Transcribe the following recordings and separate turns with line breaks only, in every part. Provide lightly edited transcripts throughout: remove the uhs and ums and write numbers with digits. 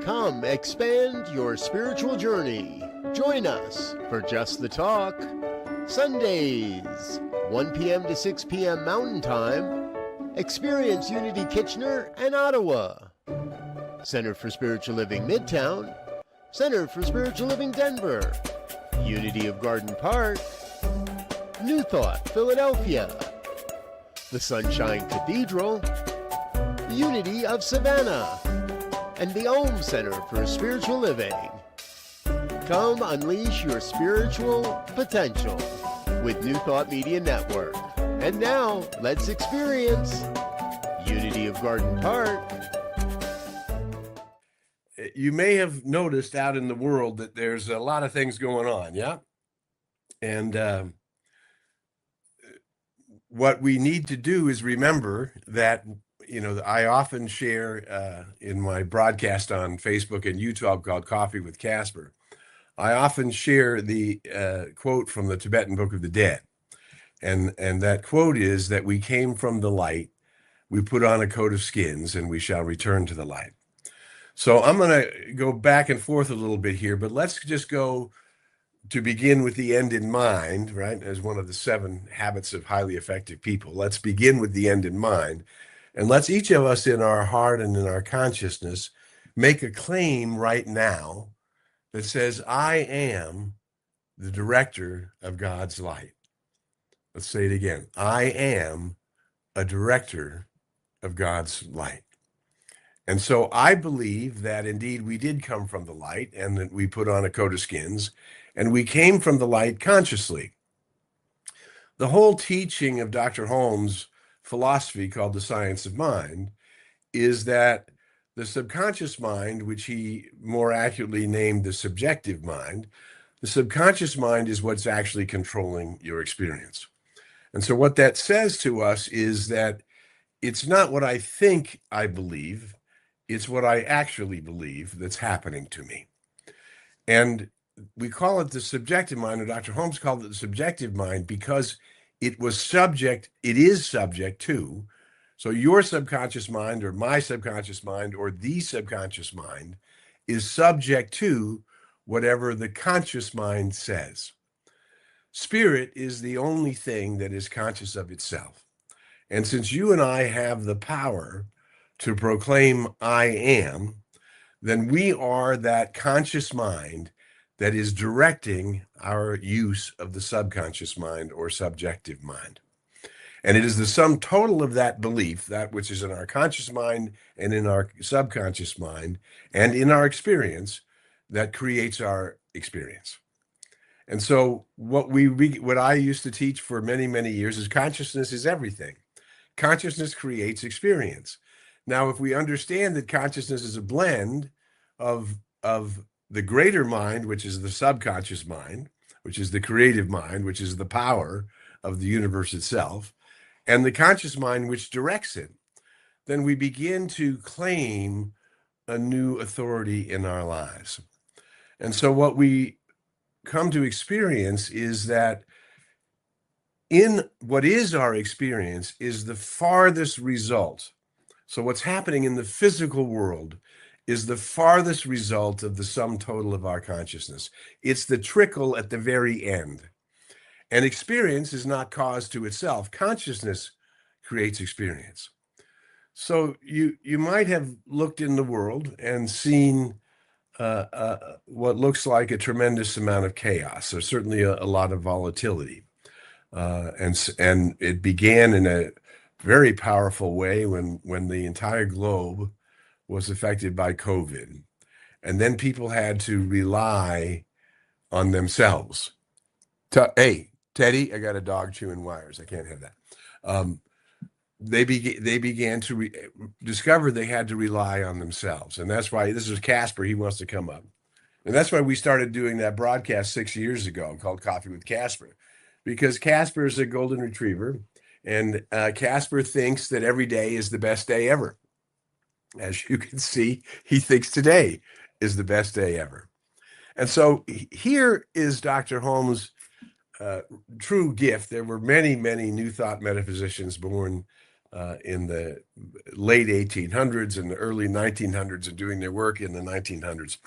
Come expand your spiritual journey. Join us for Just the Talk, Sundays, 1 p.m. to 6 p.m. Mountain Time. Experience Unity Kitchener and Ottawa. Center for Spiritual Living Midtown, Center for Spiritual Living Denver, Unity of Garden Park, New Thought Philadelphia, the Sunshine Cathedral, Unity of Savannah, and the Ohm Center for Spiritual Living. Come unleash your spiritual potential with New Thought Media Network. And now, let's experience Unity of Garden Park.
You may have noticed out in the world that there's a lot of things going on, yeah? And what we need to do is remember that, I often share in my broadcast on Facebook and YouTube called Coffee with Casper. I often share the quote from the Tibetan Book of the Dead. And that quote is that we came from the light, we put on a coat of skins, and we shall return to the light. So I'm going to go back and forth a little bit here, but let's just go to begin with the end in mind, right? As one of the 7 habits of highly effective people. Let's begin with the end in mind. And let's each of us in our heart and in our consciousness make a claim right now that says, I am the director of God's light. Let's say it again. I am a director of God's light. And so I believe that indeed we did come from the light and that we put on a coat of skins and we came from the light consciously. The whole teaching of Dr. Holmes' philosophy called the science of mind is that the subconscious mind, which he more accurately named the subjective mind, the subconscious mind is what's actually controlling your experience. And so what that says to us is that it's not what I think I believe, it's what I actually believe that's happening to me. And we call it the subjective mind, or Dr. Holmes called it the subjective mind because it is subject to, so your subconscious mind or my subconscious mind or the subconscious mind is subject to whatever the conscious mind says. Spirit is the only thing that is conscious of itself. And since you and I have the power to proclaim I am, then we are that conscious mind that is directing our use of the subconscious mind or subjective mind. And it is the sum total of that belief, that which is in our conscious mind and in our subconscious mind and in our experience, that creates our experience. And so what I used to teach for many, many years is consciousness is everything. Consciousness creates experience. Now, if we understand that consciousness is a blend of the greater mind, which is the subconscious mind, which is the creative mind, which is the power of the universe itself, and the conscious mind, which directs it, then we begin to claim a new authority in our lives. And so what we come to experience is that in what is our experience is the farthest result. So what's happening in the physical world is the farthest result of the sum total of our consciousness. It's the trickle at the very end. And experience is not caused to itself. Consciousness creates experience. So you might have looked in the world and seen what looks like a tremendous amount of chaos, or certainly a lot of volatility. And it began in a very powerful way when the entire globe was affected by COVID. And then people had to rely on themselves. Hey, Teddy, I got a dog chewing wires. I can't have that. They began to discover they had to rely on themselves. And that's why, this is Casper, he wants to come up. And that's why we started doing that broadcast 6 years ago called Coffee with Casper. Because Casper is a golden retriever, and Casper thinks that every day is the best day ever. As you can see, he thinks today is the best day ever. And so here is Dr. Holmes' true gift. There were many, many New Thought metaphysicians born in the late 1800s and the early 1900s and doing their work in the 1900s,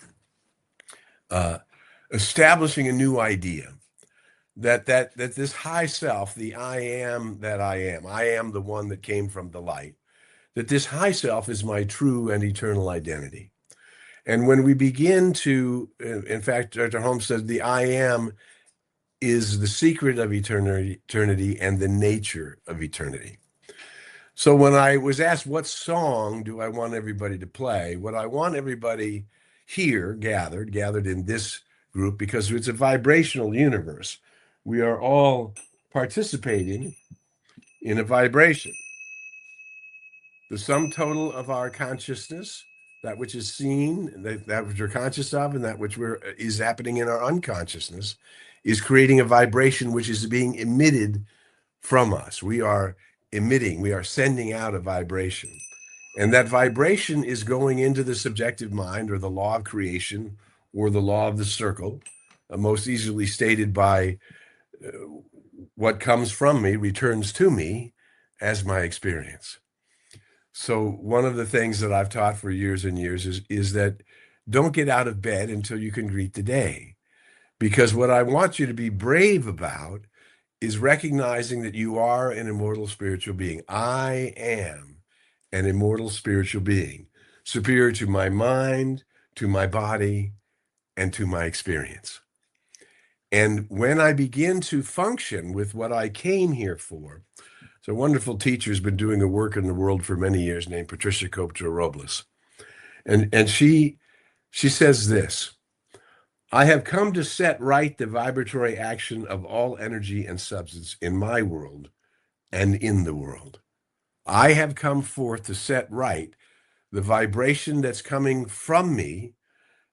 establishing a new idea that this high self, the I am that I am the one that came from the light, that this high self is my true and eternal identity. And when we begin to, in fact, Dr. Holmes said, the I am is the secret of eternity and the nature of eternity. So when I was asked what song do I want everybody to play, what I want everybody here gathered in this group, because it's a vibrational universe. We are all participating in a vibration. The sum total of our consciousness, that which is seen, that which we're conscious of, and that which is happening in our unconsciousness, is creating a vibration which is being emitted from us. We are emitting, we are sending out a vibration. And that vibration is going into the subjective mind, or the law of creation, or the law of the circle, most easily stated by what comes from me returns to me as my experience. So one of the things that I've taught for years and years is that don't get out of bed until you can greet the day. Because what I want you to be brave about is recognizing that you are an immortal spiritual being. I am an immortal spiritual being, superior to my mind, to my body, and to my experience. And when I begin to function with what I came here for, so a wonderful teacher has been doing a work in the world for many years named Patricia Copter-Robles. And she says this: I have come to set right the vibratory action of all energy and substance in my world and in the world. I have come forth to set right the vibration that's coming from me,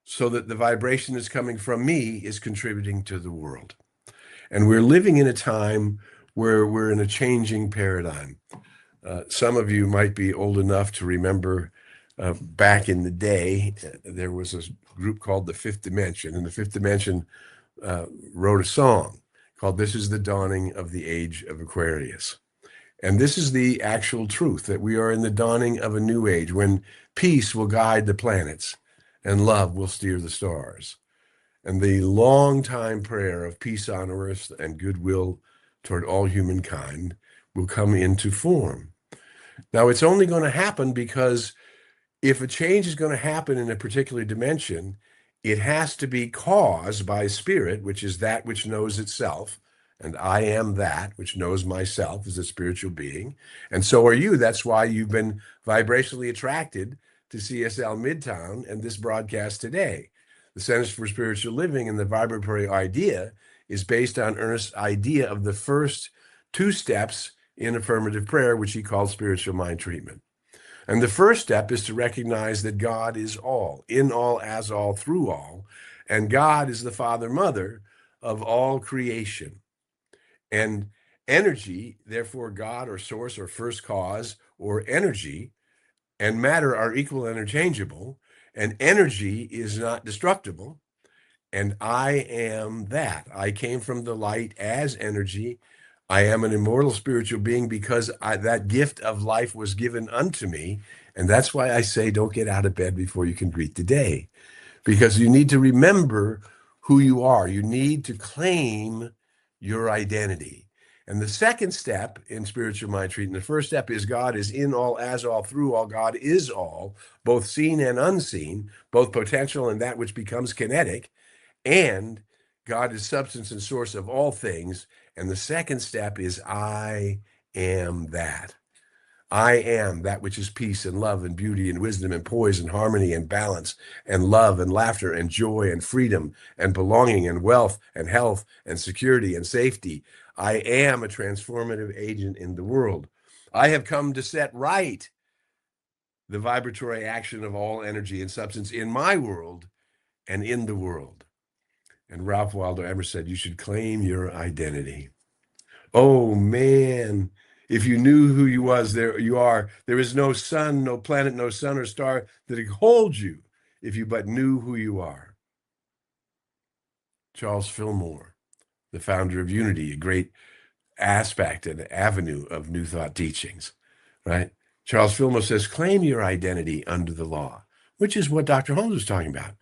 so that the vibration that's coming from me is contributing to the world. And we're living in a time where we're in a changing paradigm. Some of you might be old enough to remember back in the day, there was a group called the Fifth Dimension, and the Fifth Dimension wrote a song called "This is the Dawning of the Age of Aquarius." And this is the actual truth, that we are in the dawning of a new age when peace will guide the planets and love will steer the stars. And the long time prayer of peace on earth and goodwill toward all humankind will come into form. Now, it's only going to happen because if a change is going to happen in a particular dimension, it has to be caused by spirit, which is that which knows itself. And I am that which knows myself as a spiritual being. And so are you. That's why you've been vibrationally attracted to CSL Midtown and this broadcast today. The Centers for Spiritual Living and the vibratory idea is based on Ernest's idea of the first two steps in affirmative prayer, which he called spiritual mind treatment. And the first step is to recognize that God is all, in all, as all, through all. And God is the father, mother of all creation. And energy, therefore God or source or first cause or energy and matter are equal and interchangeable. And energy is not destructible. And I am that. I came from the light as energy. I am an immortal spiritual being because that gift of life was given unto me. And that's why I say don't get out of bed before you can greet the day. Because you need to remember who you are. You need to claim your identity. And the second step in spiritual mind treatment, the first step is God is in all, as all, through all. God is all, both seen and unseen, both potential and that which becomes kinetic. And God is substance and source of all things. And the second step is I am that. I am that which is peace and love and beauty and wisdom and poise and harmony and balance and love and laughter and joy and freedom and belonging and wealth and health and security and safety. I am a transformative agent in the world. I have come to set right the vibratory action of all energy and substance in my world and in the world. And Ralph Waldo Emerson said, you should claim your identity. Oh, man. If you knew who you was, there you are. There is no sun, no planet, no sun or star that could hold you if you but knew who you are. Charles Fillmore, the founder of Unity, a great aspect and avenue of New Thought teachings. right? Charles Fillmore says, claim your identity under the law, which is what Dr. Holmes was talking about.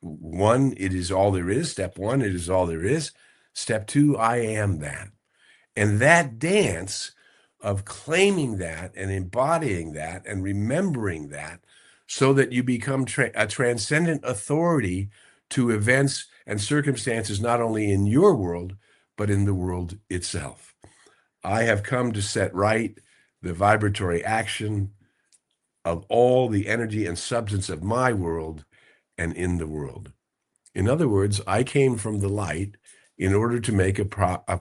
It is all there is. Step one, it is all there is. Step two, I am that. And that dance of claiming that and embodying that and remembering that so that you become a transcendent authority to events and circumstances, not only in your world, but in the world itself. I have come to set right the vibratory action of all the energy and substance of my world and in the world. In other words, I came from the light in order to make a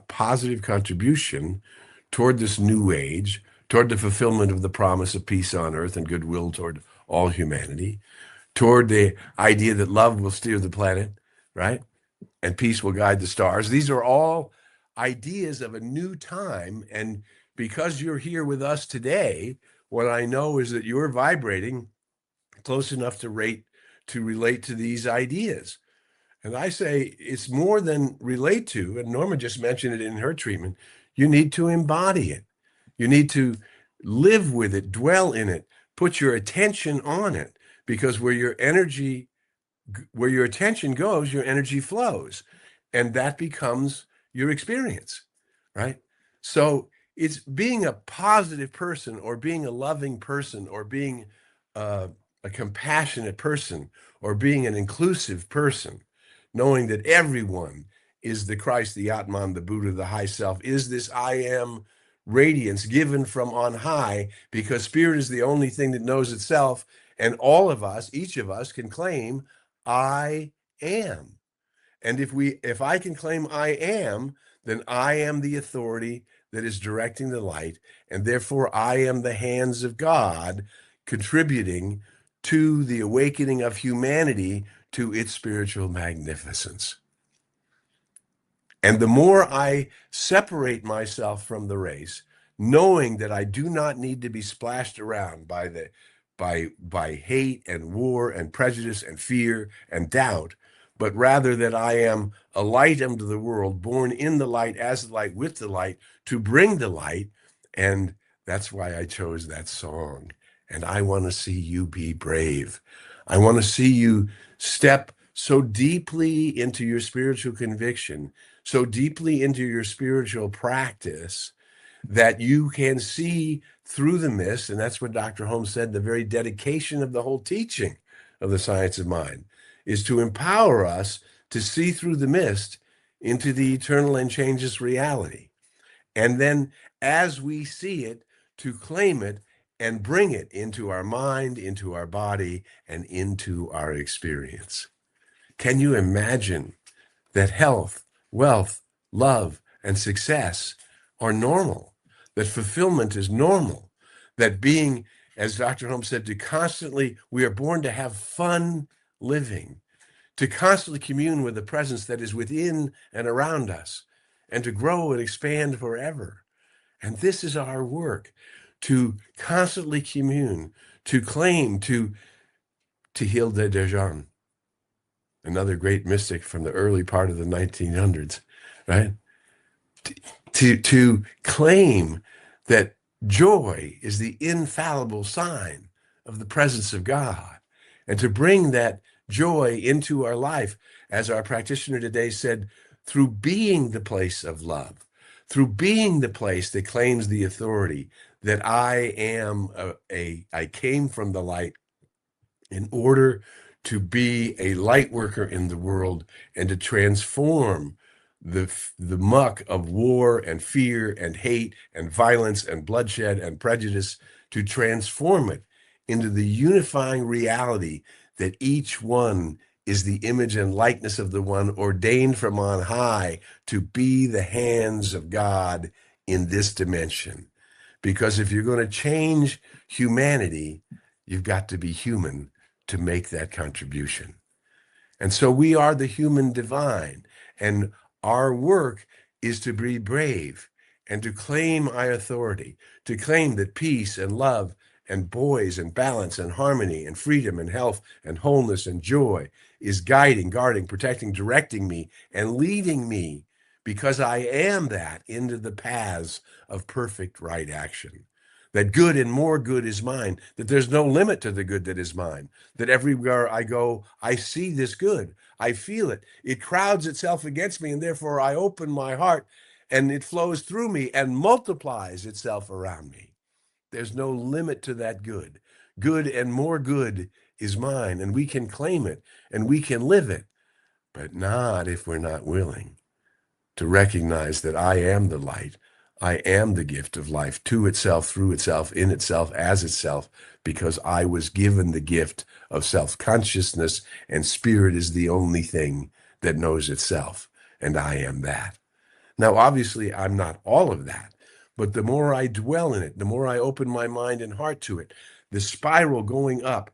positive contribution toward this new age, toward the fulfillment of the promise of peace on earth and goodwill toward all humanity, toward the idea that love will steer the planet, right? And peace will guide the stars. These are all ideas of a new time. And because you're here with us today, what I know is that you're vibrating close enough to relate to these ideas. And I say it's more than relate to, and Norma just mentioned it in her treatment, you need to embody it. You need to live with it, dwell in it, put your attention on it, because where your attention goes, your energy flows, and that becomes your experience, right? So it's being a positive person or being a loving person or being a compassionate person or being an inclusive person, knowing that everyone is the Christ, the Atman, the Buddha, the high self, is this I am radiance given from on high, because spirit is the only thing that knows itself. And all of us, each of us, can claim I am. And if I can claim I am, then I am the authority that is directing the light. And therefore I am the hands of God contributing to the awakening of humanity to its spiritual magnificence. And the more I separate myself from the race, knowing that I do not need to be splashed around by hate and war and prejudice and fear and doubt, but rather that I am a light unto the world, born in the light, as the light, with the light, to bring the light. And that's why I chose that song. And I want to see you be brave. I want to see you step so deeply into your spiritual conviction, so deeply into your spiritual practice, that you can see through the mist. And that's what Dr. Holmes said, the very dedication of the whole teaching of the science of mind is to empower us to see through the mist into the eternal and changeless reality. And then as we see it, to claim it and bring it into our mind, into our body, and into our experience. Can you imagine that health, wealth, love, and success are normal, that fulfillment is normal, that being, as Dr. Holmes said, we are born to have fun living, to constantly commune with the presence that is within and around us, and to grow and expand forever. And this is our work, to constantly commune, to claim, to Hilda Dejan, another great mystic from the early part of the 1900s, right? To claim that joy is the infallible sign of the presence of God, and to bring that joy into our life, as our practitioner today said, through being the place of love, through being the place that claims the authority that I am I came from the light in order to be a light worker in the world and to transform the muck of war and fear and hate and violence and bloodshed and prejudice, to transform it into the unifying reality that each one is the image and likeness of the one ordained from on high to be the hands of God in this dimension. Because if you're going to change humanity, you've got to be human to make that contribution. And so we are the human divine, and our work is to be brave and to claim our authority, to claim that peace and love and poise and balance and harmony and freedom and health and wholeness and joy is guiding, guarding, protecting, directing me and leading me, because I am that, into the paths of perfect right action. that good and more good is mine, that there's no limit to the good that is mine, that everywhere I go, I see this good. I feel it. It crowds itself against me, and therefore I open my heart, and it flows through me and multiplies itself around me. There's no limit to that good. Good and more good is mine, and we can claim it, and we can live it, but not if we're not willing to recognize that I am the light. I am the gift of life to itself, through itself, in itself, as itself, because I was given the gift of self-consciousness, and spirit is the only thing that knows itself, and I am that. Now, obviously, I'm not all of that, but the more I dwell in it, the more I open my mind and heart to it, the spiral going up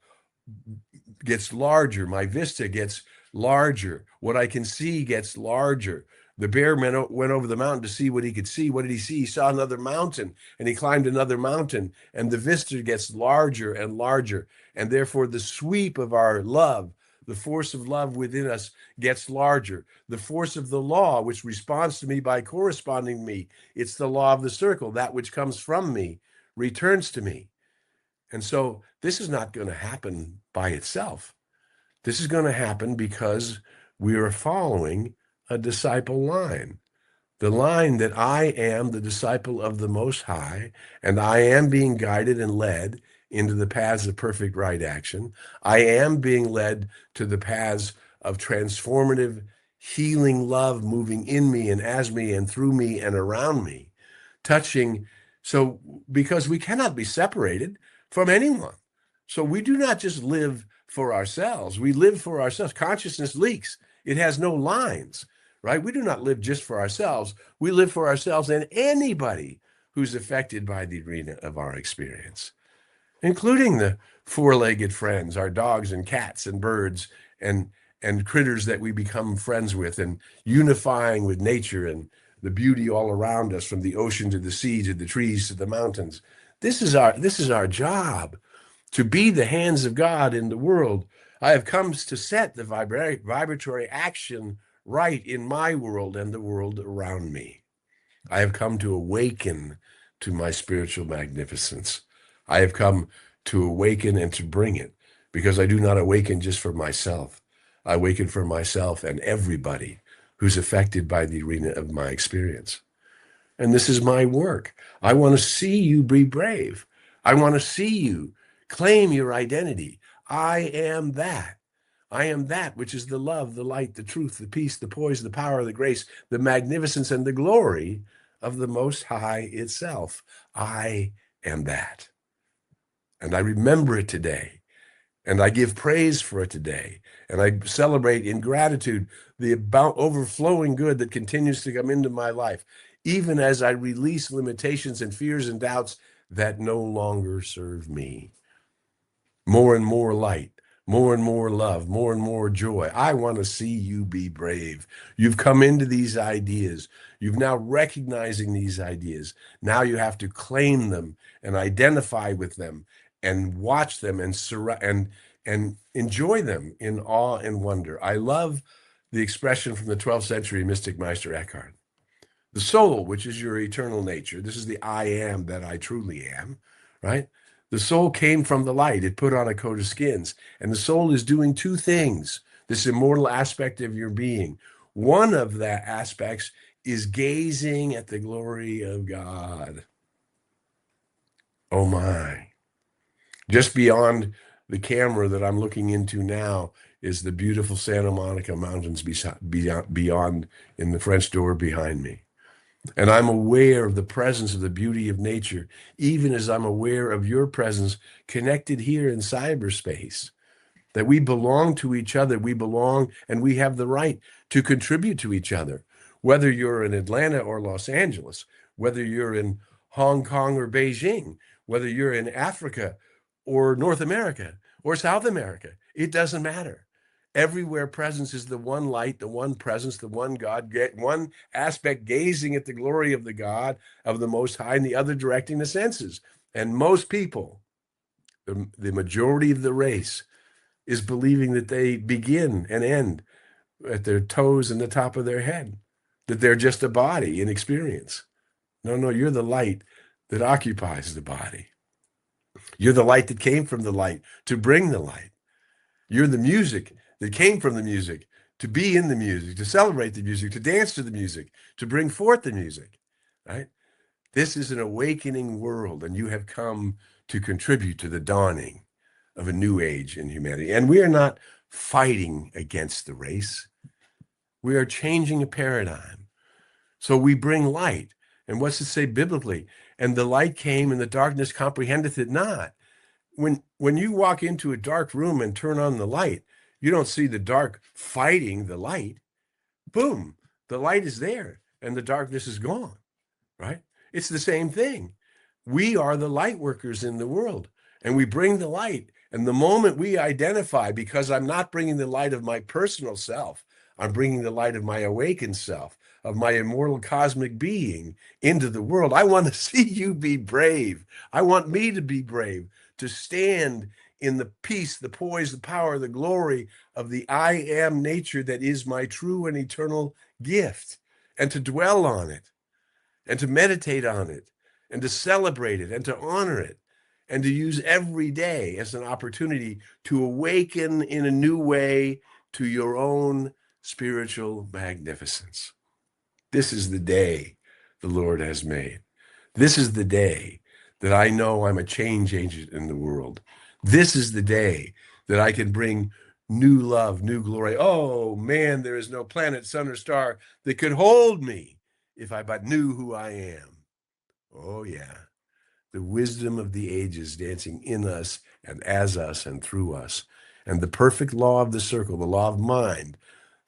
gets larger. My vista gets larger. What I can see gets larger. The bear went over the mountain to see what he could see. What did he see? He saw another mountain, and he climbed another mountain, and the vista gets larger and larger. And therefore, the sweep of our love, the force of love within us, gets larger. The force of the law, which responds to me by corresponding to me, it's the law of the circle. That which comes from me returns to me. And so this is not going to happen by itself. This is going to happen because we are following a disciple line, the line that I am the disciple of the Most High, and I am being guided and led into the paths of perfect right action. I am being led to the paths of transformative, healing love moving in me and as me and through me and around me, touching. So, because we cannot be separated from anyone. So we do not just live for ourselves. We live for ourselves. Consciousness leaks. It has no lines. Right? We do not live just for ourselves. We live for ourselves and anybody who's affected by the arena of our experience, including the four-legged friends, our dogs and cats and birds and critters that we become friends with, and unifying with nature and the beauty all around us, from the ocean to the sea to the trees to the mountains. This is our job, to be the hands of God in the world. I have come to set the vibratory action right in my world and the world around me. I have come to awaken to my spiritual magnificence. I have come to awaken and to bring it, because I do not awaken just for myself. I awaken for myself and everybody who's affected by the arena of my experience. And this is my work. I want to see you be brave. I want to see you claim your identity. I am that. I am that which is the love, the light, the truth, the peace, the poise, the power, the grace, the magnificence, and the glory of the Most High itself. I am that. And I remember it today. And I give praise for it today. And I celebrate in gratitude the overflowing good that continues to come into my life, even as I release limitations and fears and doubts that no longer serve me. More and more light, more and more love, more and more joy. I want to see you be brave. You've come into these ideas. You've now recognizing these ideas. Now you have to claim them and identify with them and watch them and enjoy them in awe and wonder. I love the expression from the 12th century mystic Meister Eckhart. The soul, which is your eternal nature. This is the I am that I truly am, right? The soul came from the light. It put on a coat of skins. And the soul is doing two things, this immortal aspect of your being. One of the aspects is gazing at the glory of God. Oh my. Just beyond the camera that I'm looking into now is the beautiful Santa Monica Mountains beyond in the French door behind me. And I'm aware of the presence of the beauty of nature, even as I'm aware of your presence connected here in cyberspace, that we belong to each other. We belong and we have the right to contribute to each other, whether you're in Atlanta or Los Angeles, whether you're in Hong Kong or Beijing, whether you're in Africa or North America or South America. It doesn't matter. Everywhere presence is the one light, the one presence, the one God, one aspect gazing at the glory of the God, of the Most High, and the other directing the senses. And most people, the majority of the race, is believing that they begin and end at their toes and the top of their head, that they're just a body in experience. No, you're the light that occupies the body. You're the light that came from the light to bring the light. You're the music that came from the music to be in the music, to celebrate the music, to dance to the music, to bring forth the music, right? This is an awakening world, and you have come to contribute to the dawning of a new age in humanity. And we are not fighting against the race. We are changing a paradigm. So we bring light. And what's it say biblically? And the light came and the darkness comprehendeth it not. When you walk into a dark room and turn on the light, you don't see the dark fighting the light. Boom, the light is there and the darkness is gone, right? It's the same thing. We are the light workers in the world, and we bring the light. And the moment we identify, because I'm not bringing the light of my personal self, I'm bringing the light of my awakened self, of my immortal cosmic being into the world. I want to see you be brave. I want me to be brave, to stand in the peace, the poise, the power, the glory of the I am nature that is my true and eternal gift, and to dwell on it, and to meditate on it, and to celebrate it, and to honor it, and to use every day as an opportunity to awaken in a new way to your own spiritual magnificence. This is the day the Lord has made. This is the day that I know I'm a change agent in the world. This is the day that I can bring new love, new glory. Oh man, there is no planet, sun, or star that could hold me if I but knew who I am. Oh yeah, the wisdom of the ages dancing in us and as us and through us. And the perfect law of the circle, the law of mind,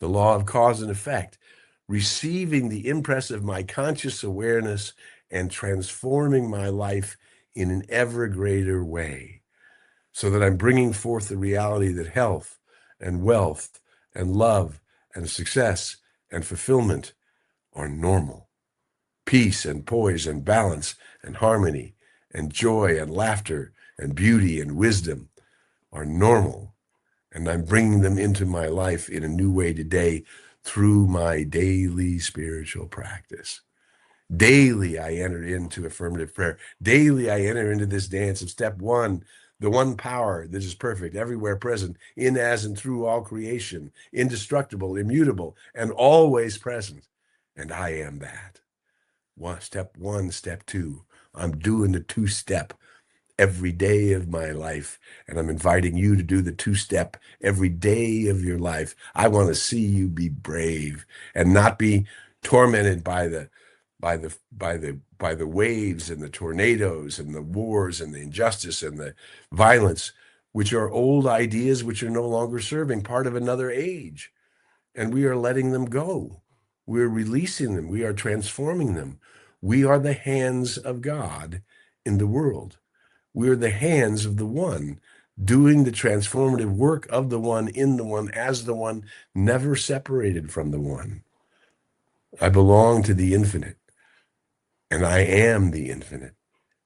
the law of cause and effect, receiving the impress of my conscious awareness and transforming my life in an ever greater way, so that I'm bringing forth the reality that health and wealth and love and success and fulfillment are normal. Peace and poise and balance and harmony and joy and laughter and beauty and wisdom are normal. And I'm bringing them into my life in a new way today through my daily spiritual practice. Daily, I enter into affirmative prayer. Daily, I enter into this dance of step one, the one power that is perfect, everywhere present, in, as, and through all creation, indestructible, immutable, and always present. And I am that. Step one, step two. I'm doing the two-step every day of my life, and I'm inviting you to do the two-step every day of your life. I want to see you be brave and not be tormented by the waves and the tornadoes and the wars and the injustice and the violence, which are old ideas which are no longer serving, part of another age. And we are letting them go. We're releasing them. We are transforming them. We are the hands of God in the world. We're the hands of the one, doing the transformative work of the one, in the one, as the one, never separated from the one. I belong to the infinite, and I am the infinite,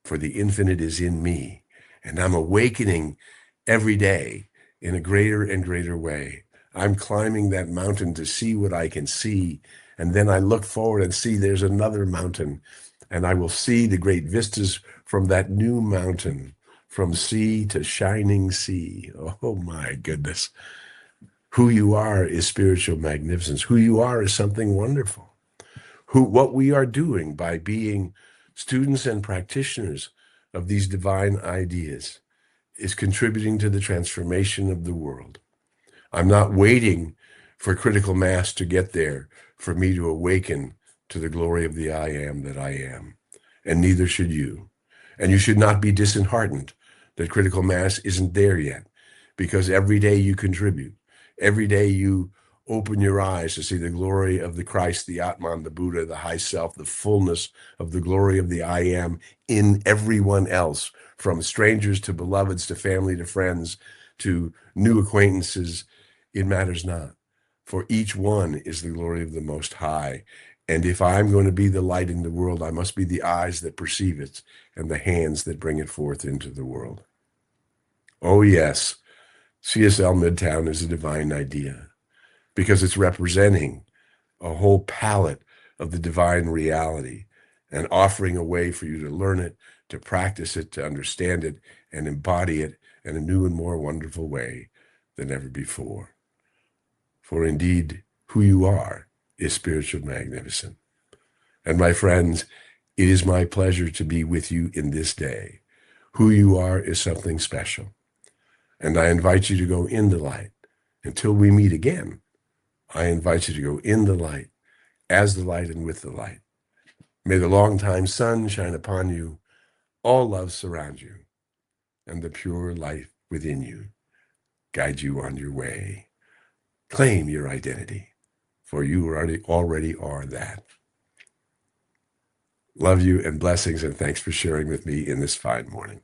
for the infinite is in me. And I'm awakening every day in a greater and greater way. I'm climbing that mountain to see what I can see. And then I look forward and see there's another mountain, and I will see the great vistas from that new mountain, from sea to shining sea. Oh my goodness. Who you are is spiritual magnificence. Who you are is something wonderful. What we are doing by being students and practitioners of these divine ideas is contributing to the transformation of the world. I'm not waiting for critical mass to get there for me to awaken to the glory of the I am that I am. And neither should you. And you should not be disheartened that critical mass isn't there yet, because every day you contribute. Every day you open your eyes to see the glory of the Christ, the Atman, the Buddha, the high self, the fullness of the glory of the I am in everyone else, from strangers to beloveds, to family, to friends, to new acquaintances. It matters not, for each one is the glory of the Most High. And if I'm going to be the light in the world, I must be the eyes that perceive it and the hands that bring it forth into the world. Oh yes, CSL Midtown is a divine idea, because it's representing a whole palette of the divine reality. and offering a way for you to learn it, to practice it, to understand it, and embody it in a new and more wonderful way than ever before. For indeed, who you are is spiritual magnificent. And my friends, it is my pleasure to be with you in this day. Who you are is something special. And I invite you to go in the light. Until we meet again, I invite you to go in the light, as the light and with the light. May the long-time sun shine upon you, all love surround you, and the pure light within you guide you on your way. Claim your identity, for you already are that. Love you and blessings, and thanks for sharing with me in this fine morning.